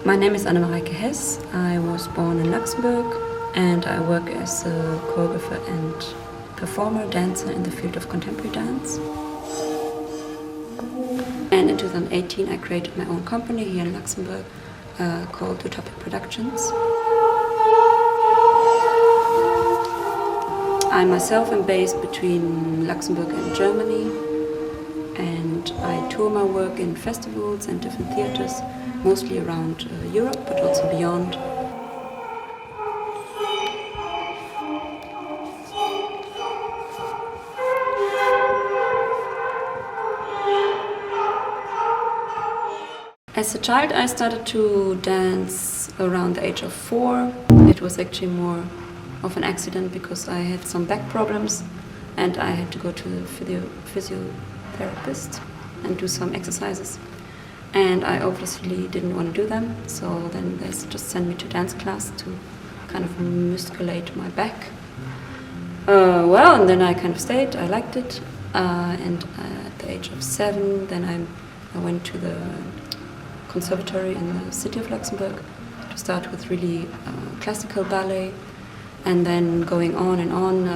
My name is Anne-Mareike Hess. I was born in Luxembourg and I work as a choreographer and performer, dancer in the field of contemporary dance. And in 2018 I created my own company here in Luxembourg called Utopic Productions. I myself am based between Luxembourg and Germany, and I tour my work in festivals and different theatres, mostly around Europe, but also beyond. As a child, I started to dance around the age of 4. It was actually more of an accident because I had some back problems and I had to go to the physiotherapist and do some exercises. And I obviously didn't want to do them, so then they just sent me to dance class to kind of musculate my back. And then I kind of stayed, I liked it. And at the age of 7, then I went to the conservatory in the city of Luxembourg to start with really classical ballet, and then going on and on,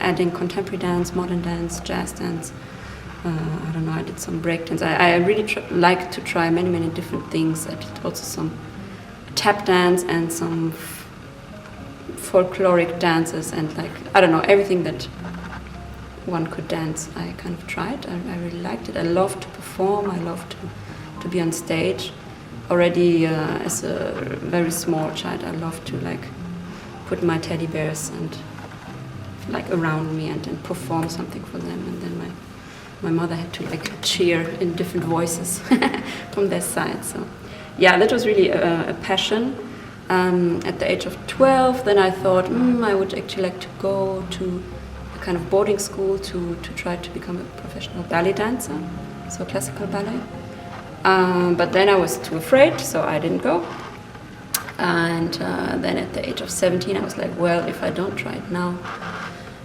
adding contemporary dance, modern dance, jazz dance. I don't know, I did some breakdance. I really like to try many different things. I did also some tap dance and some folkloric dances and I don't know, everything that one could dance. I kind of tried. I really liked it. I love to perform. I love to be on stage. Already as a very small child, I love to put my teddy bears and around me and perform something for them, and then my mother had to cheer in different voices from their side. So yeah, that was really a passion. At the age of 12, then I thought I would actually like to go to a kind of boarding school to try to become a professional ballet dancer, so classical ballet. But then I was too afraid, so I didn't go. And then at the age of 17, I was like, well, if I don't try it now,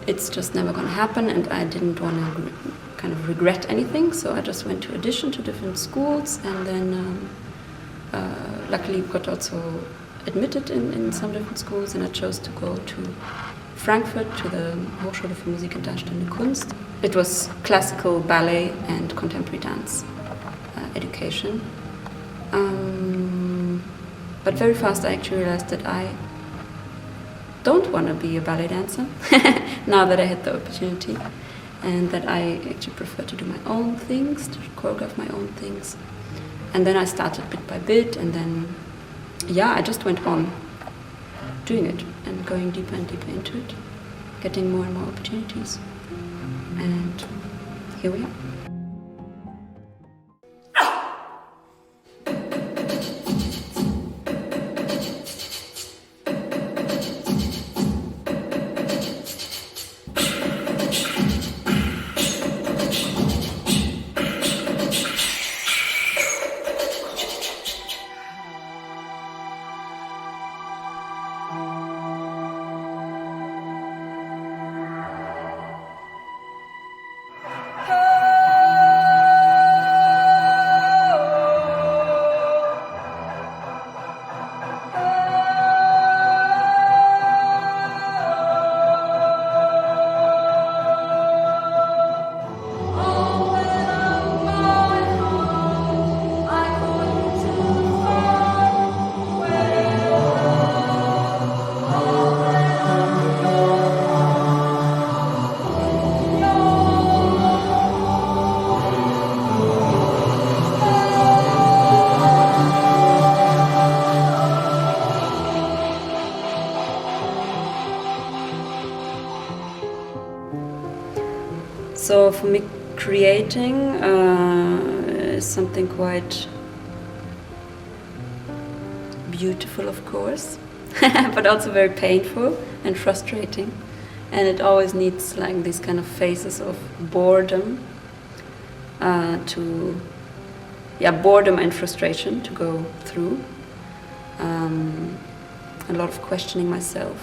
it's just never going to happen, and I didn't want to kind of regret anything, so I just went to audition to different schools, and then luckily got also admitted in some different schools, and I chose to go to Frankfurt to the Hochschule für Musik und Darstellende Kunst. It was classical ballet and contemporary dance education. But very fast I actually realized that I don't want to be a ballet dancer now that I had the opportunity, and that I actually prefer to do my own things, to choreograph my own things. And then I started bit by bit, and then I just went on doing it and going deeper and deeper into it, getting more and more opportunities, and here we are. So for me, creating is something quite beautiful, of course, but also very painful and frustrating. And it always needs these kind of phases of boredom boredom and frustration to go through. A lot of questioning myself.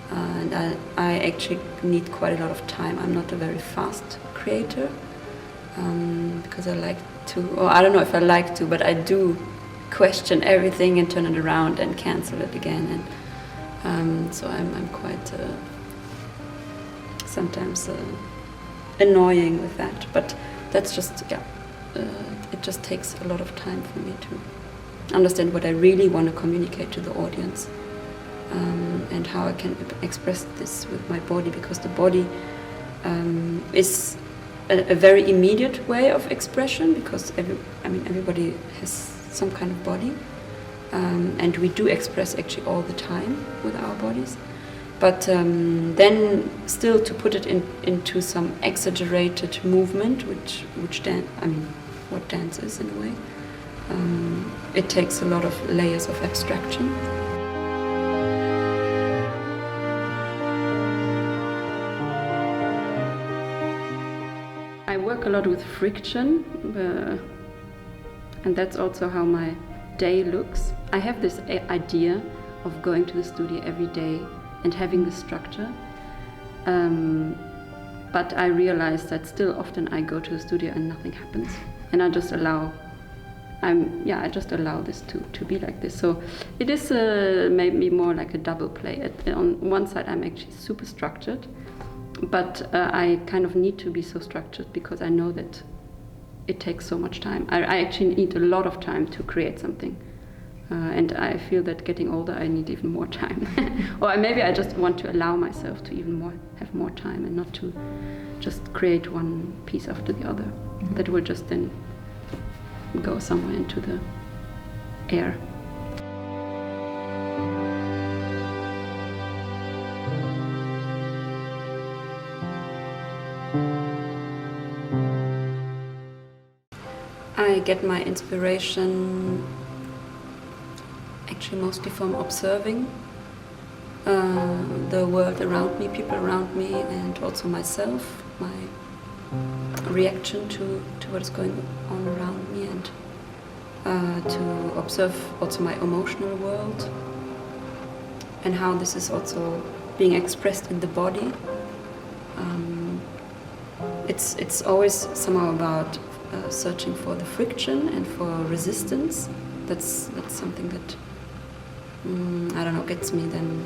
And I actually need quite a lot of time. I'm not a very fast creator because I like to, or I don't know if I like to, but I do question everything and turn it around and cancel it again. And so I'm quite sometimes annoying with that. But that's just, it just takes a lot of time for me to understand what I really want to communicate to the audience, and how I can express this with my body, because the body is a very immediate way of expression, because everybody has some kind of body, and we do express actually all the time with our bodies. But then still to put it into some exaggerated movement, what dance is in a way, it takes a lot of layers of abstraction. I work a lot with friction, and that's also how my day looks. I have this idea of going to the studio every day and having the structure, but I realize that still often I go to the studio and nothing happens, and I just allow this to be like this. So it is maybe more like a double play. On one side I'm actually super structured, but I kind of need to be so structured because I know that it takes so much time. I actually need a lot of time to create something. And I feel that getting older I need even more time. Or maybe I just want to allow myself to have more time and not to just create one piece after the other. Mm-hmm. That will just then go somewhere into the air. I get my inspiration actually mostly from observing the world around me, people around me, and also myself, my reaction to what is going on around me, and to observe also my emotional world and how this is also being expressed in the body. It's always somehow about searching for the friction and for resistance. That's something that gets me then,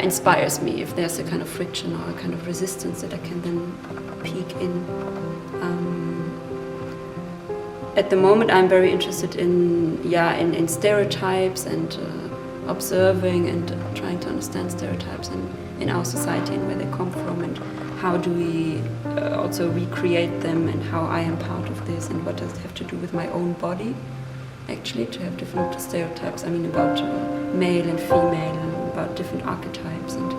inspires me. If there's a kind of friction or a kind of resistance that I can then peek in. At the moment I'm very interested in stereotypes and observing and trying to understand stereotypes in our society and where they come from, and how do we also recreate them, and how I am part of this, and what does it have to do with my own body, actually, to have different stereotypes. About male and female, and about different archetypes, and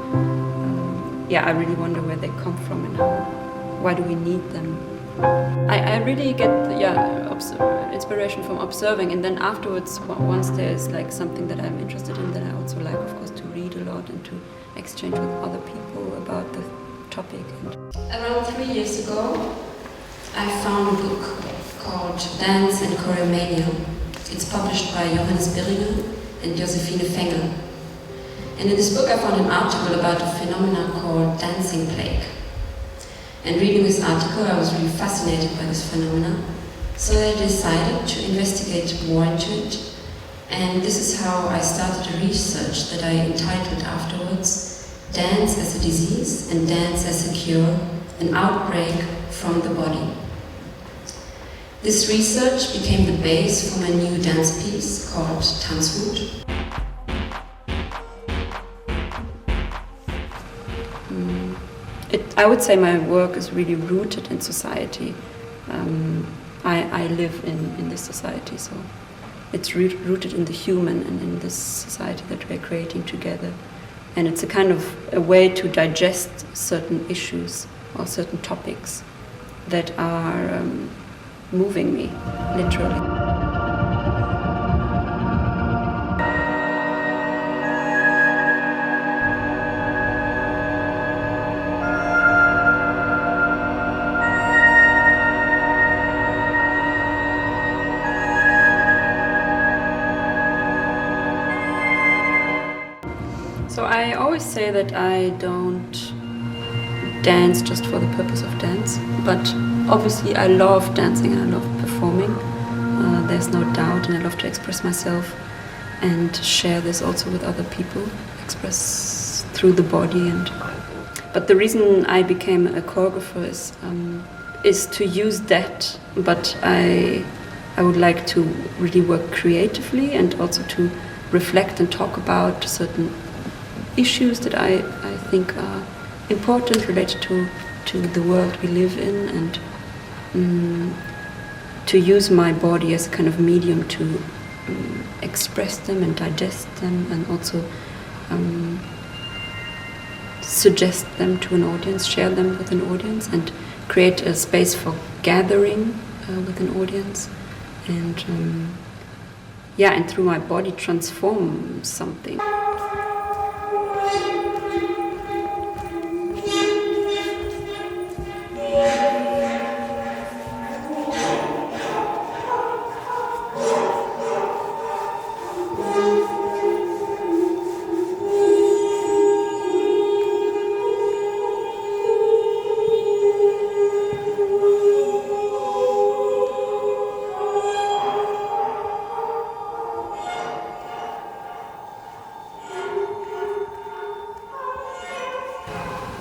I really wonder where they come from and why do we need them. I really get inspiration from observing, and then afterwards, once there's like something that I'm interested in, then I also like, of course, to read a lot and to exchange with other people about the topic. Around 3 years ago, I found a book called Dance and Choreomania. It's published by Johannes Biringer and Josephine Fengel. And in this book I found an article about a phenomenon called dancing plague. And reading this article, I was really fascinated by this phenomenon. So I decided to investigate more into it. And this is how I started a research that I entitled afterwards, Dance as a Disease and Dance as a Cure, an Outbreak from the Body. This research became the base for my new dance piece called Tanzwut. I would say my work is really rooted in society. I live in this society, so it's rooted in the human and in this society that we're creating together. And it's a kind of a way to digest certain issues or certain topics that are moving me, literally. So I always say that I don't dance just for the purpose of dance, but obviously I love dancing and I love performing, there's no doubt, and I love to express myself and share this also with other people, express through the body. But the reason I became a choreographer is to use that, but I would like to really work creatively and also to reflect and talk about certain issues that I think are important related to the world we live in, and to use my body as a kind of medium to express them and digest them, and also suggest them to an audience, share them with an audience, and create a space for gathering with an audience, and and through my body transform something.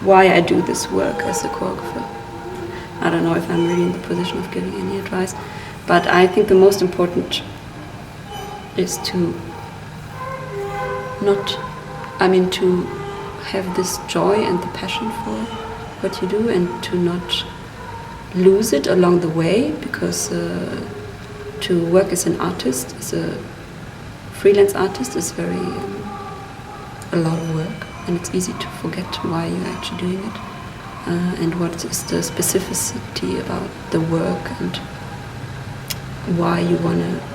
Why I do this work as a choreographer. I don't know if I'm really in the position of giving any advice, but I think the most important is to to have this joy and the passion for what you do, and to not lose it along the way, because to work as an artist, as a freelance artist, is very a lot of work. And it's easy to forget why you're actually doing it, and what is the specificity about the work, and why you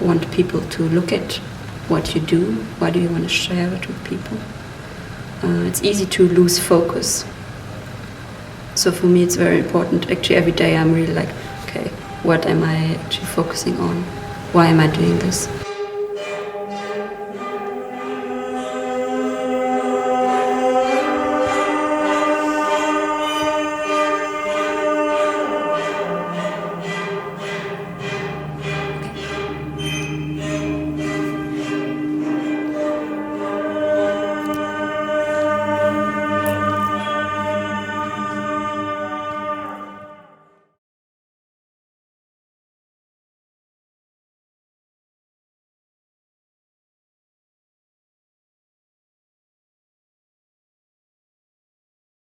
want people to look at what you do. Why do you want to share it with people? It's easy to lose focus. So for me, it's very important. Actually, every day I'm really like, okay, what am I actually focusing on? Why am I doing this?